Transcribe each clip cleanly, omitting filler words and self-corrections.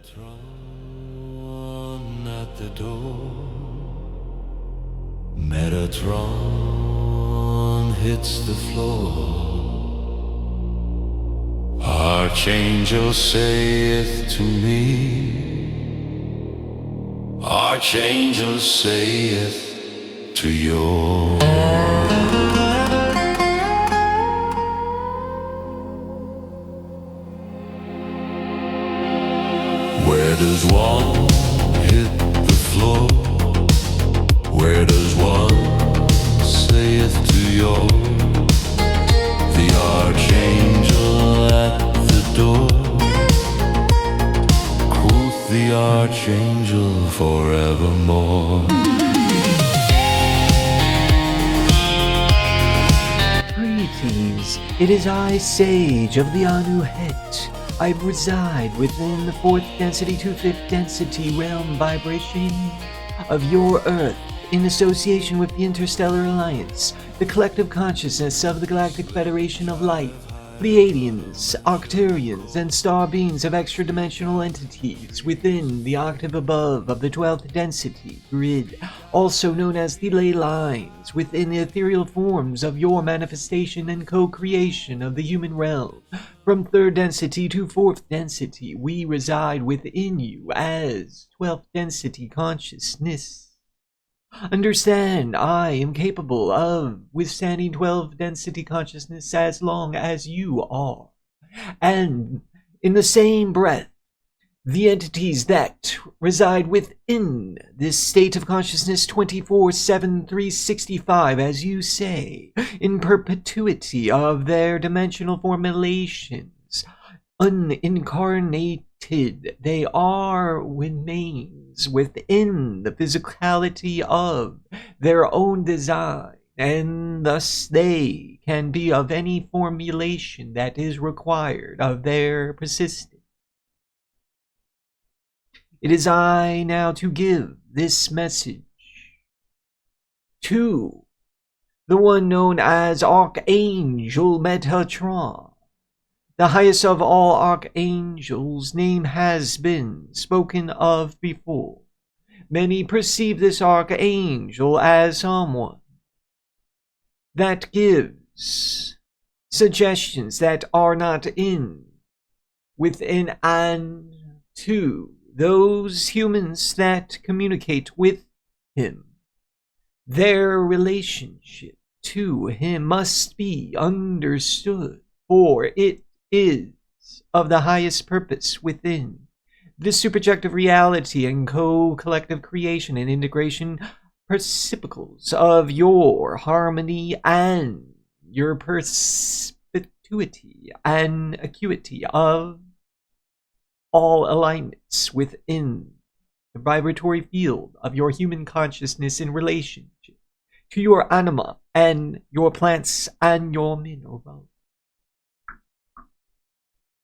Metatron at the door. Metatron hits the floor. Archangel saith to me, Archangel saith to you. Where does one hit the floor? Where does one saith to you? The Archangel at the door. Quoth the Archangel forevermore. Greetings, it is I, Sage of the Anu Het. I reside within the 4th density to 5th density realm vibration of your Earth, in association with the Interstellar Alliance, the collective consciousness of the Galactic Federation of Light, Pleiadians, Octarians, and star beings of extra-dimensional entities within the octave above of the 12th density grid, also known as the ley lines, within the ethereal forms of your manifestation and co-creation of the human realm. From 3rd density to 4th density, we reside within you as 12th density consciousness. Understand, I am capable of withstanding 12 density consciousness as long as you are. And in the same breath, the entities that reside within this state of consciousness 24/7, 365, as you say, in perpetuity of their dimensional formulations, unincarnated, they are remains within the physicality of their own design, and thus they can be of any formulation that is required of their persistence. It is I now to give this message to the one known as Archangel Metatron. The highest of all archangels' name has been spoken of before. Many perceive this archangel as someone that gives suggestions that are not within and to those humans that communicate with him. Their relationship to him must be understood, for it is of the highest purpose within this superjective reality and co-collective creation and integration precipicals of your harmony and your perpetuity and acuity of all alignments within the vibratory field of your human consciousness in relationship to your anima and your plants and your minerals.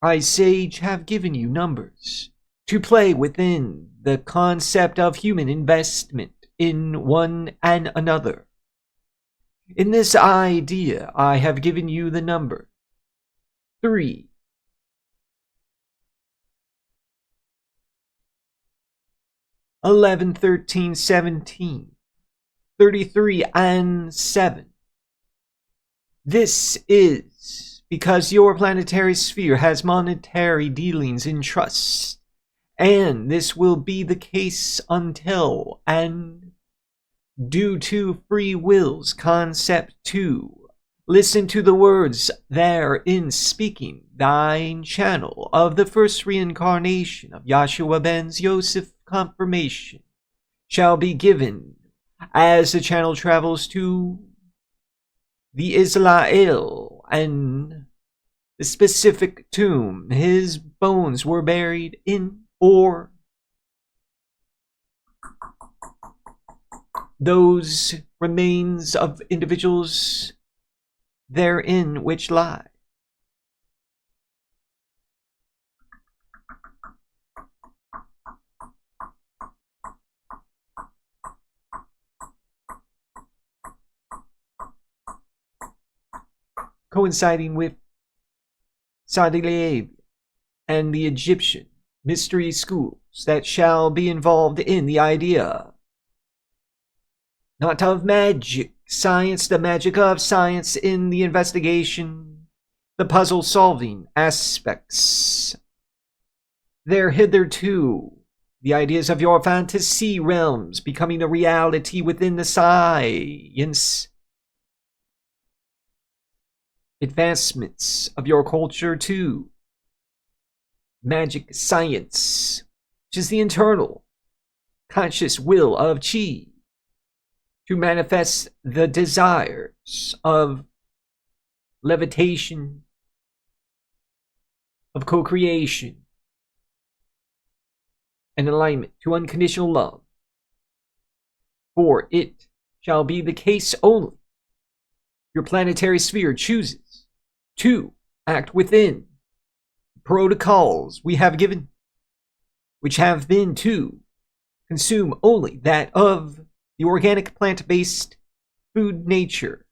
I, Sage, have given you numbers to play within the concept of human investment in one and another. In this idea, I have given you the number 3, 11, 13, 17, 33, and 7. This is because your planetary sphere has monetary dealings in trust, and this will be the case until and due to free will's concept 2. Listen to the words therein speaking. Thine channel of the first reincarnation of Yahshua ben Yosef confirmation shall be given as the channel travels to the Israel and the specific tomb his bones were buried in, or those remains of individuals therein which lie. coinciding with Saudi Arabia and the Egyptian mystery schools that shall be involved in the idea, not of magic science, the magic of science in the investigation, the puzzle solving aspects. There hitherto, the ideas of your fantasy realms becoming a reality within the science advancements of your culture too. Magic science, which is the internal conscious will of Chi to manifest the desires of levitation, of co-creation, and alignment to unconditional love. For it shall be the case only your planetary sphere chooses to act within the protocols we have given, which have been to consume only that of the organic plant-based food nature,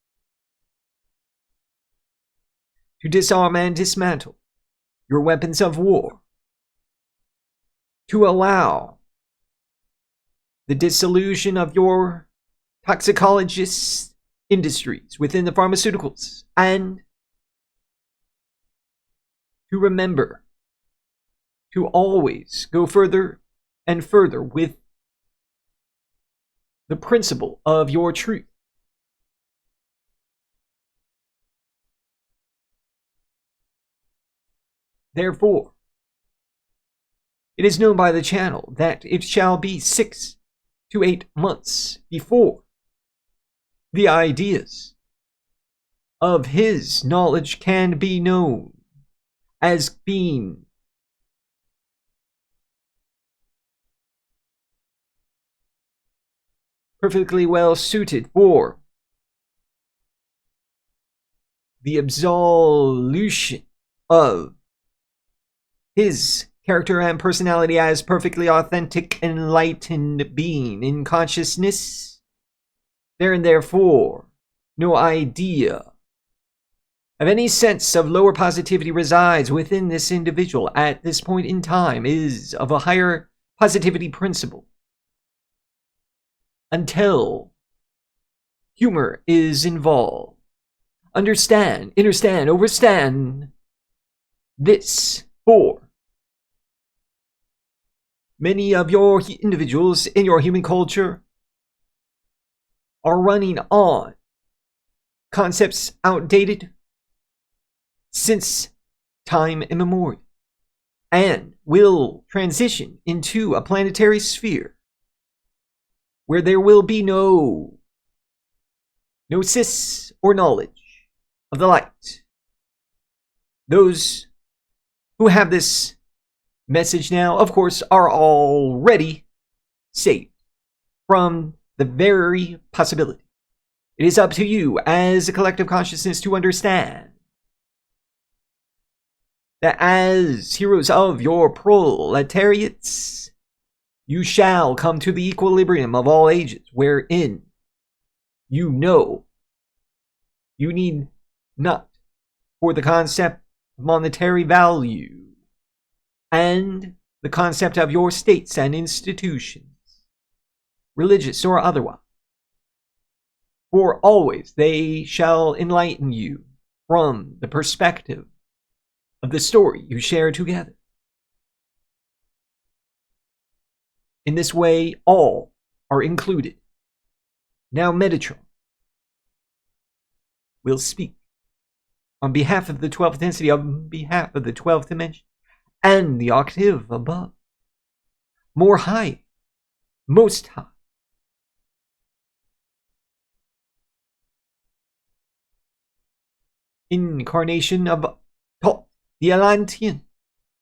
to disarm and dismantle your weapons of war, to allow the dissolution of your toxicologist industries within the pharmaceuticals, and to remember to always go further and further with the principle of your truth. Therefore, it is known by the channel that it shall be 6 to 8 months before the ideas of his knowledge can be known as being perfectly well suited for the absolution of his character and personality as perfectly authentic, enlightened being in consciousness. There and therefore, no idea of any sense of lower positivity resides within this individual at this point in time is of a higher positivity principle. Until humor is involved. Understand, understand, overstand this. For many of your individuals in your human culture are running on concepts outdated since time immemorial, and will transition into a planetary sphere where there will be no gnosis or knowledge of the light. Those who have this message now, of course, are already saved from the very possibility. It is up to you as a collective consciousness to understand that as heroes of your proletariats, you shall come to the equilibrium of all ages, wherein you know you need not for the concept of monetary value and the concept of your states and institutions, religious or otherwise. For always they shall enlighten you from the perspective of the story you share together. In this way, all are included. Now Metatron will speak on behalf of the 12th density, on behalf of the 12th dimension, and the octave above. More high, most high. Incarnation of Thoth, the Atlantean,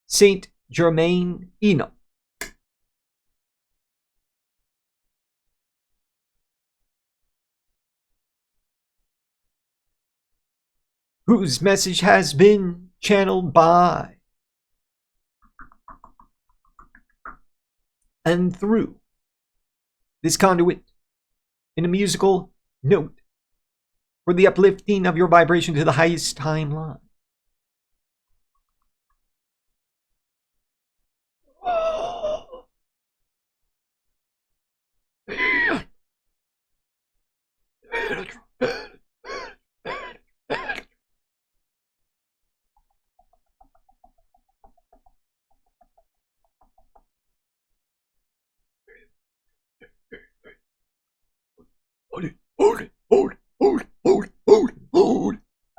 Saint Germain Enoch. Whose message has been channeled by and through this conduit in a musical note for the uplifting of your vibration to the highest timeline. Hold.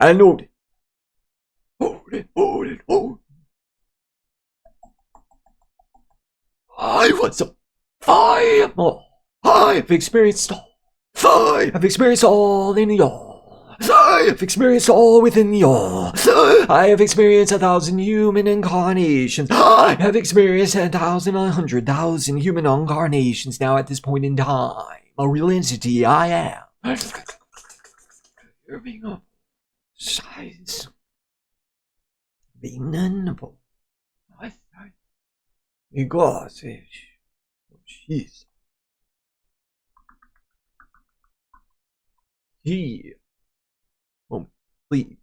And hold it. Hold it. I want some fire more. I've experienced all. I've experienced all in the all. I've experienced all within the all. I have experienced 1,000 human incarnations. I have experienced 10,000, 100,000 human incarnations now at this point in time. A real entity I am. You're being a size. Being nonable. Because she's he won't please.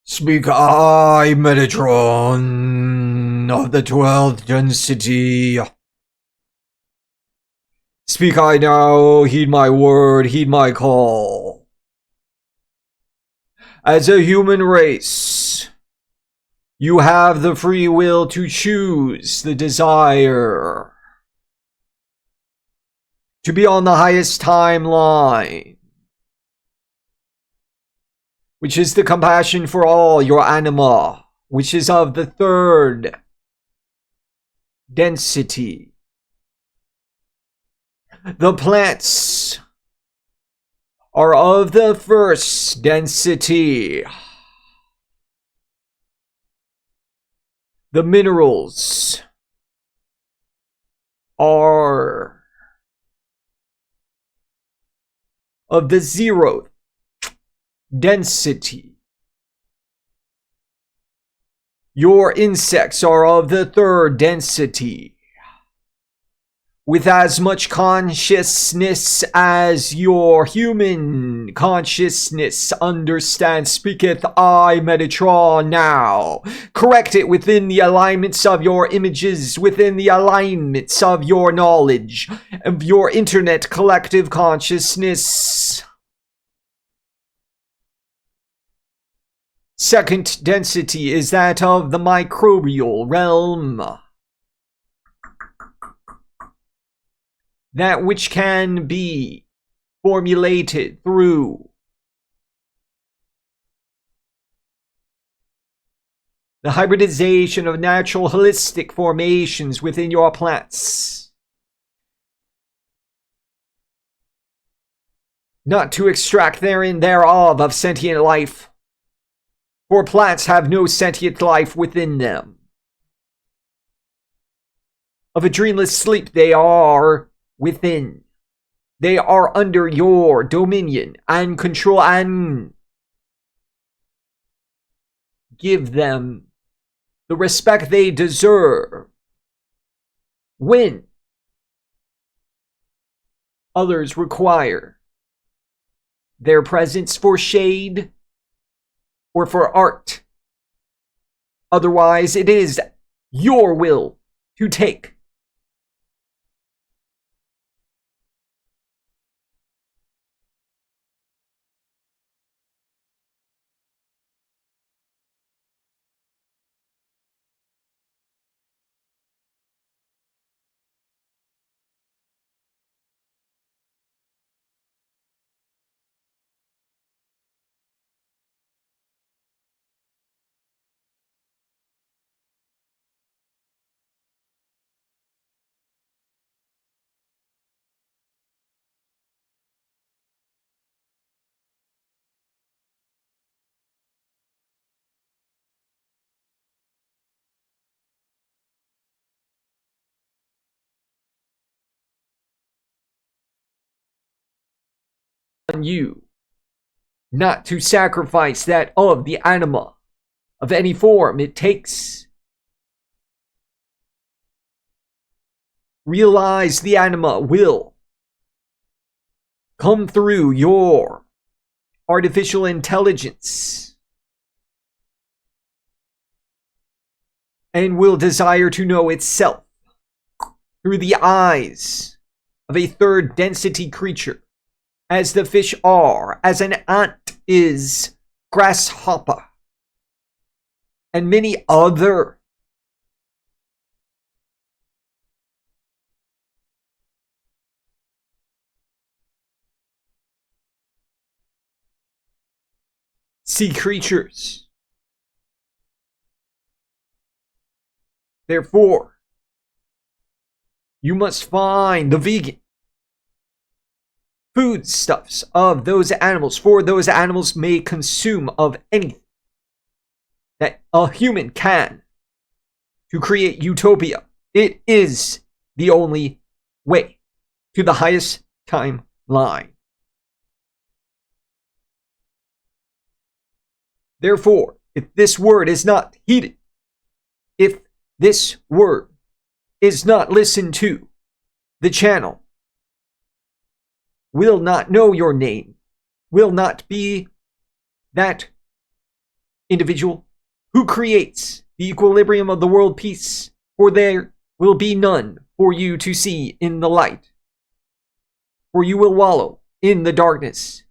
Speak I, Metatron, of the 12th density. Speak I now, heed my word, heed my call. As a human race, you have the free will to choose the desire to be on the highest timeline, which is the compassion for all your anima, which is of the 3rd density. The plants are of the 1st density. The minerals are of the 0th density. Your insects are of the 3rd density, with as much consciousness as your human consciousness understands. Speaketh I, Metatron, now. Correct it within the alignments of your images, within the alignments of your knowledge, of your internet collective consciousness. 2nd density is that of the microbial realm. That which can be formulated through the hybridization of natural holistic formations within your plants. Not to extract therein thereof of sentient life, for plants have no sentient life within them. Of a dreamless sleep they are within. They are under your dominion and control, and give them the respect they deserve when others require their presence for shade or for art. Otherwise, it is your will to take. On you not to sacrifice that of the anima of any form it takes. Realize the anima will come through your artificial intelligence and will desire to know itself through the eyes of a third density creature, as the fish are, as an ant is, grasshopper, and many other sea creatures. Therefore, you must find the vegan foodstuffs of those animals, for those animals may consume of anything that a human can to create utopia. It is the only way to the highest timeline. Therefore, if this word is not heeded, if this word is not listened to, the channel will not know your name, will not be that individual who creates the equilibrium of the world peace, for there will be none for you to see in the light, for you will wallow in the darkness.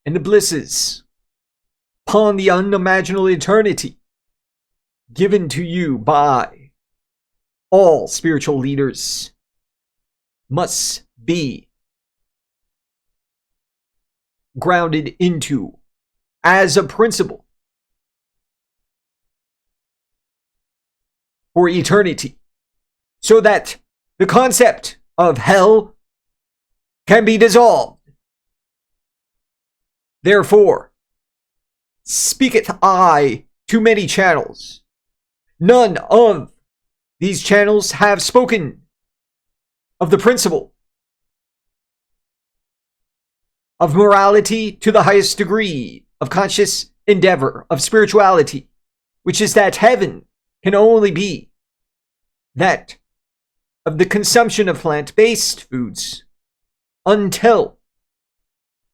And the blisses upon the unimaginable eternity given to you by all spiritual leaders must be grounded into as a principle for eternity, so that the concept of hell can be dissolved. Therefore, speaketh I to many channels. None of these channels have spoken of the principle of morality to the highest degree of conscious endeavor of spirituality, which is that heaven can only be that of the consumption of plant-based foods until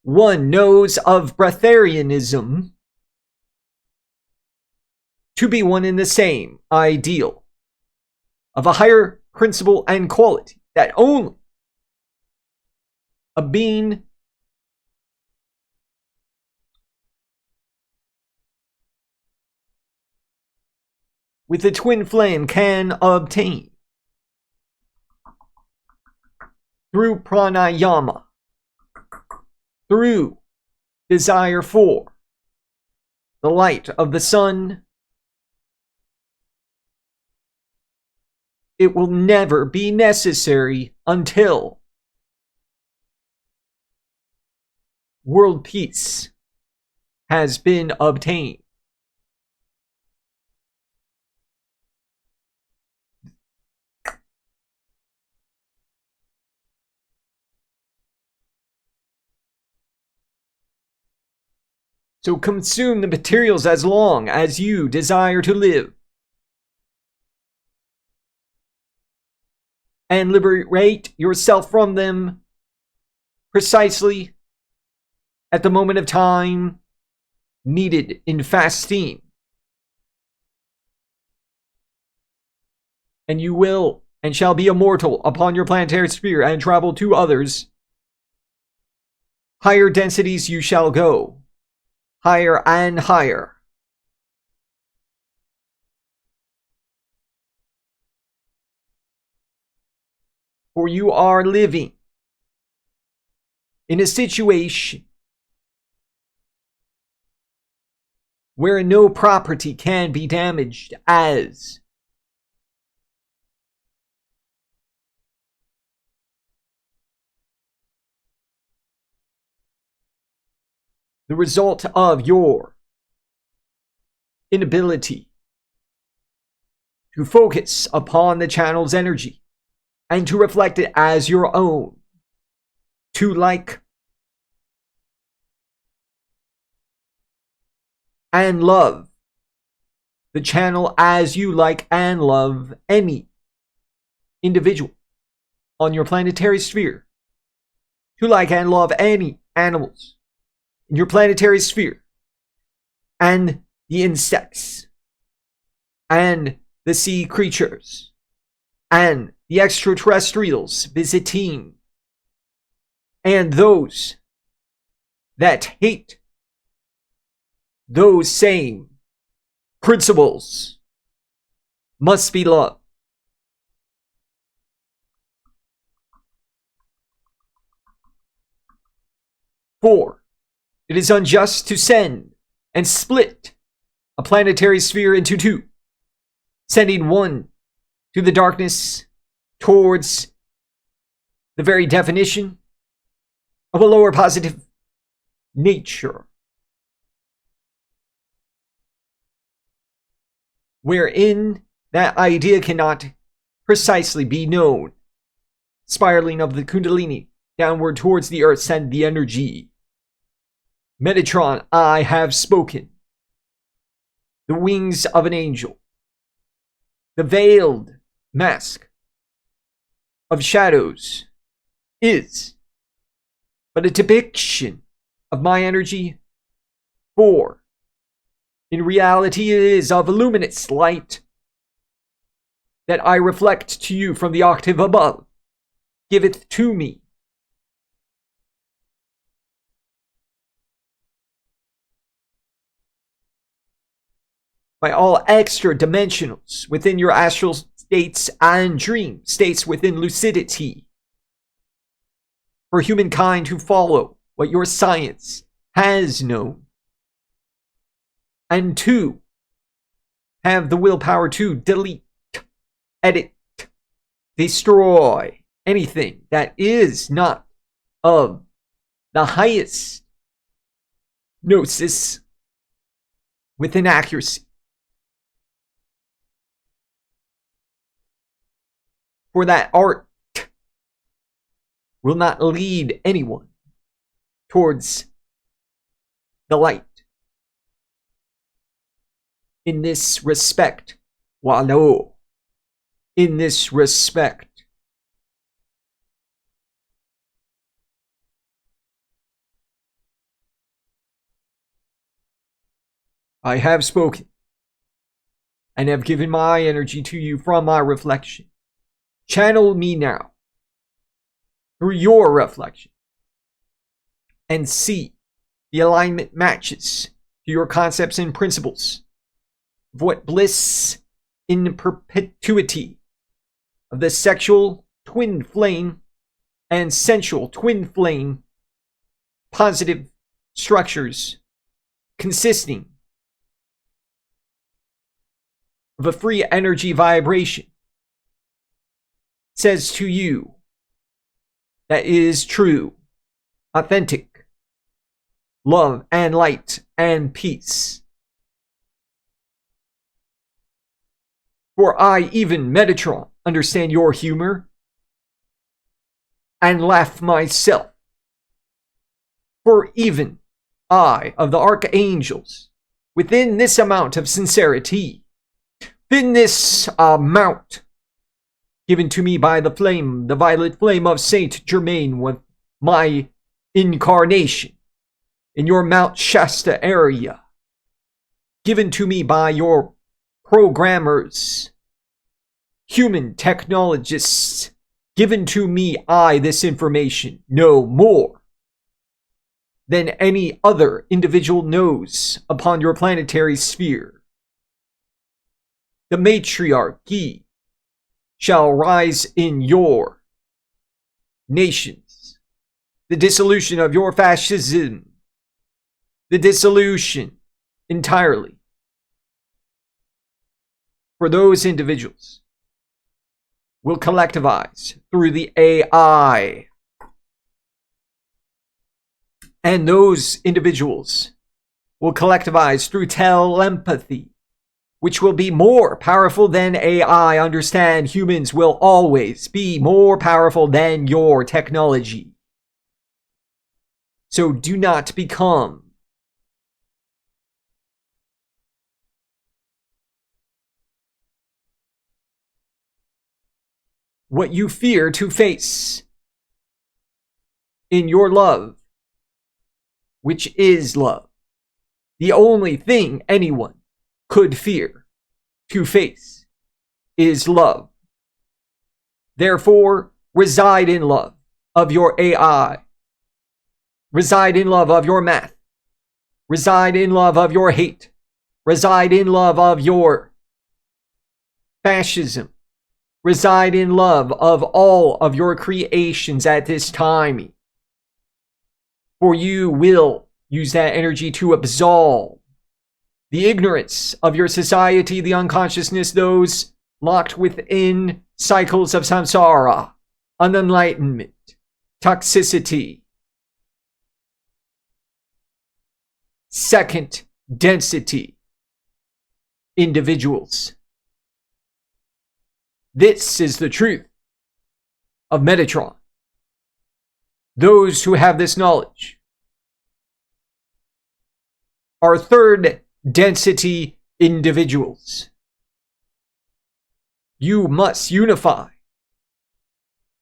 one knows of breatharianism to be one and the same ideal of a higher principle and quality, that only a being with the twin flame can obtain through pranayama, through desire for the light of the sun. It will never be necessary until world peace has been obtained. So consume the materials as long as you desire to live, and liberate yourself from them precisely at the moment of time needed in fasting. And you will and shall be immortal upon your planetary sphere and travel to others. Higher densities you shall go, higher and higher. For you are living in a situation where no property can be damaged, as the result of your inability to focus upon the channel's energy and to reflect it as your own, to like and love the channel as you like and love any individual on your planetary sphere, to like and love any animals in your planetary sphere, and the insects, and the sea creatures, and the extraterrestrials visiting, and those that hate those same principles must be loved. For it is unjust to send and split a planetary sphere into two, sending one to the darkness towards the very definition of a lower positive nature, wherein that idea cannot precisely be known. Spiraling of the Kundalini downward towards the earth, send the energy. Metatron, I have spoken. The wings of an angel. The veiled mask of shadows is but a depiction of my energy, for in reality it is of luminous light that I reflect to you from the octave above. Giveth to me. By all extra dimensionals within your astral states and dream states within lucidity, for humankind to follow what your science has known, and to have the willpower to delete, edit, destroy anything that is not of the highest gnosis within accuracy. For that art will not lead anyone towards the light. In this respect, wallow. In this respect, I have spoken and have given my energy to you from my reflection. Channel me now through your reflection and see the alignment matches to your concepts and principles of what bliss in perpetuity of the sexual twin flame and sensual twin flame positive structures consisting of a free energy vibration says to you that is true, authentic, love and light and peace. For I, even Metatron, understand your humor and laugh myself. For even I, of the archangels, within this amount of sincerity, within this amount given to me by the flame, the violet flame of Saint Germain, with my incarnation in your Mount Shasta area, given to me by your programmers, human technologists, given to me, I, this information, know more than any other individual knows upon your planetary sphere. The Matriarchy shall rise in your nations. The dissolution of your fascism, the dissolution entirely for those individuals will collectivize through the AI. And those individuals will collectivize through telepathy, which will be more powerful than AI. Understand, humans will always be more powerful than your technology. So do not become what you fear to face in your love, which is love. The only thing anyone could fear to face is love. Therefore, reside in love of your AI. Reside in love of your math. Reside in love of your hate. Reside in love of your fascism. Reside in love of all of your creations at this time. For you will use that energy to absolve the ignorance of your society, the unconsciousness, those locked within cycles of samsara, unenlightenment, toxicity, second density individuals. This is the truth of Metatron. Those who have this knowledge are third density individuals. You must unify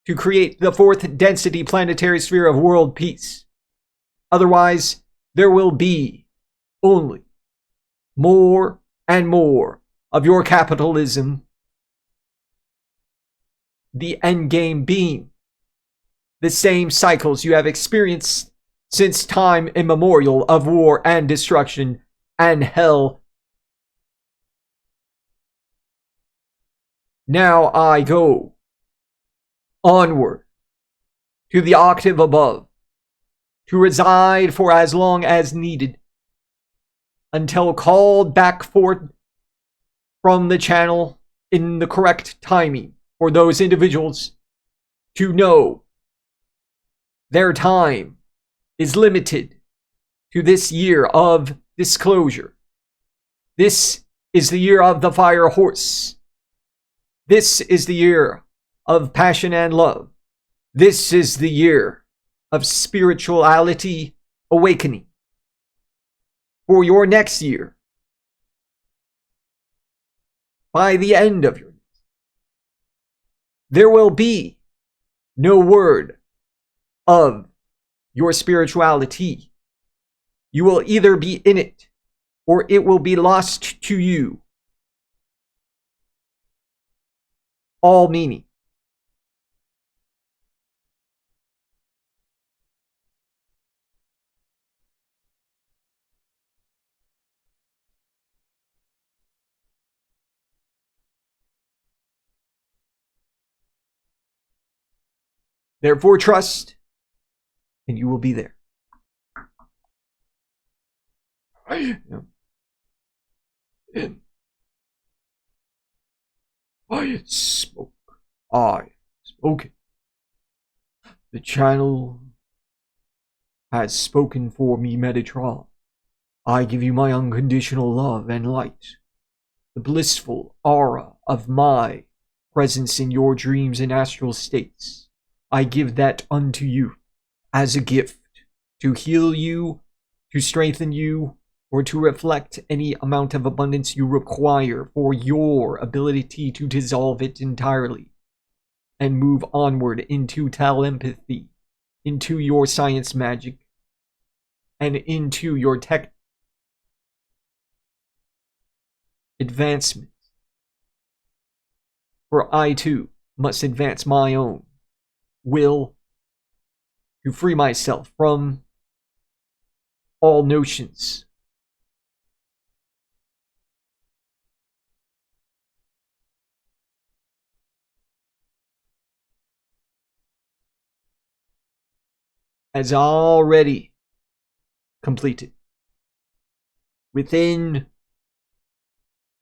to create the fourth density planetary sphere of world peace. Otherwise, there will be only more and more of your capitalism, the end game being the same cycles you have experienced since time immemorial of war and destruction and hell. Now I go onward to the octave above to reside for as long as needed until called back forth from the channel in the correct timing for those individuals to know their time is limited to this year of disclosure. This is the year of the fire horse. This is the year of passion and love. This is the year of spirituality awakening. For your next year, by the end of your, there will be no word of your spirituality. You will either be in it or it will be lost to you. All meaning. Therefore, trust, and you will be there. I spoke. I spoke. The channel has spoken for me, Metatron. I give you my unconditional love and light. The blissful aura of my presence in your dreams and astral states. I give that unto you as a gift to heal you, to strengthen you, or to reflect any amount of abundance you require for your ability to dissolve it entirely and move onward into telepathy, into your science magic, and into your tech advancement. For I too must advance my own will to free myself from all notions as already completed within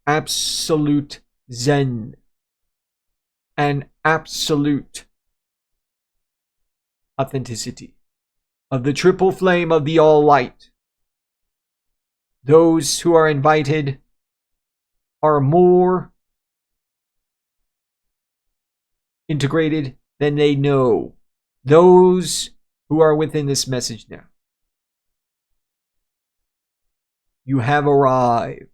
absolute Zen and absolute authenticity of the triple flame of the all light. Those who are invited are more integrated than they know. Those who are within this message now. You have arrived.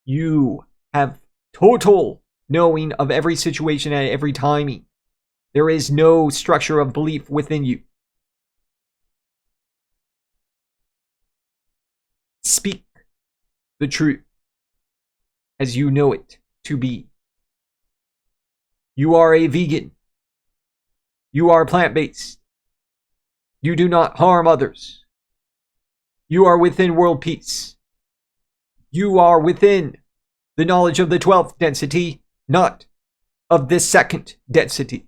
You have total knowing of every situation at every timing. There is no structure of belief within you. Speak the truth as you know it to be. You are a vegan. You are plant-based. You do not harm others. You are within world peace. You are within the knowledge of the 12th density, not of the 2nd density.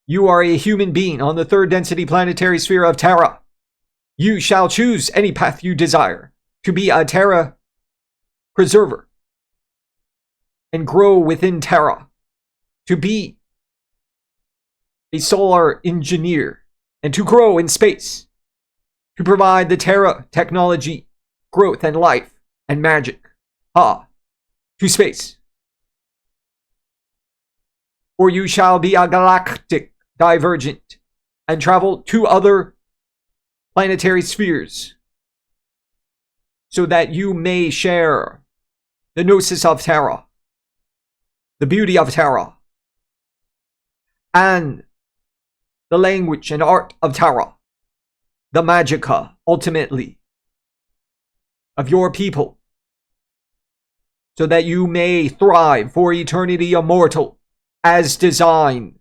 You are a human being on the 3rd density planetary sphere of Terra. You shall choose any path you desire to be a Terra preserver and grow within Terra, to be a solar engineer and to grow in space, to provide the Terra technology, growth and life and magic, to space. Or you shall be a galactic divergent and travel to other planetary spheres so that you may share the gnosis of Terra, the beauty of Terra, and the language and art of Terra, the magica, ultimately, of your people, so that you may thrive for eternity immortal as designed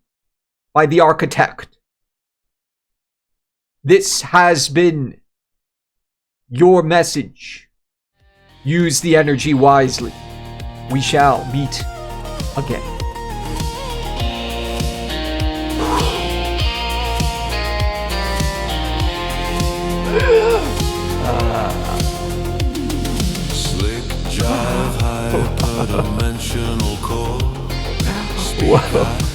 by the architect. This has been your message. Use the energy wisely. We shall meet again. Slick jive, hyperdimensional core. Whoa.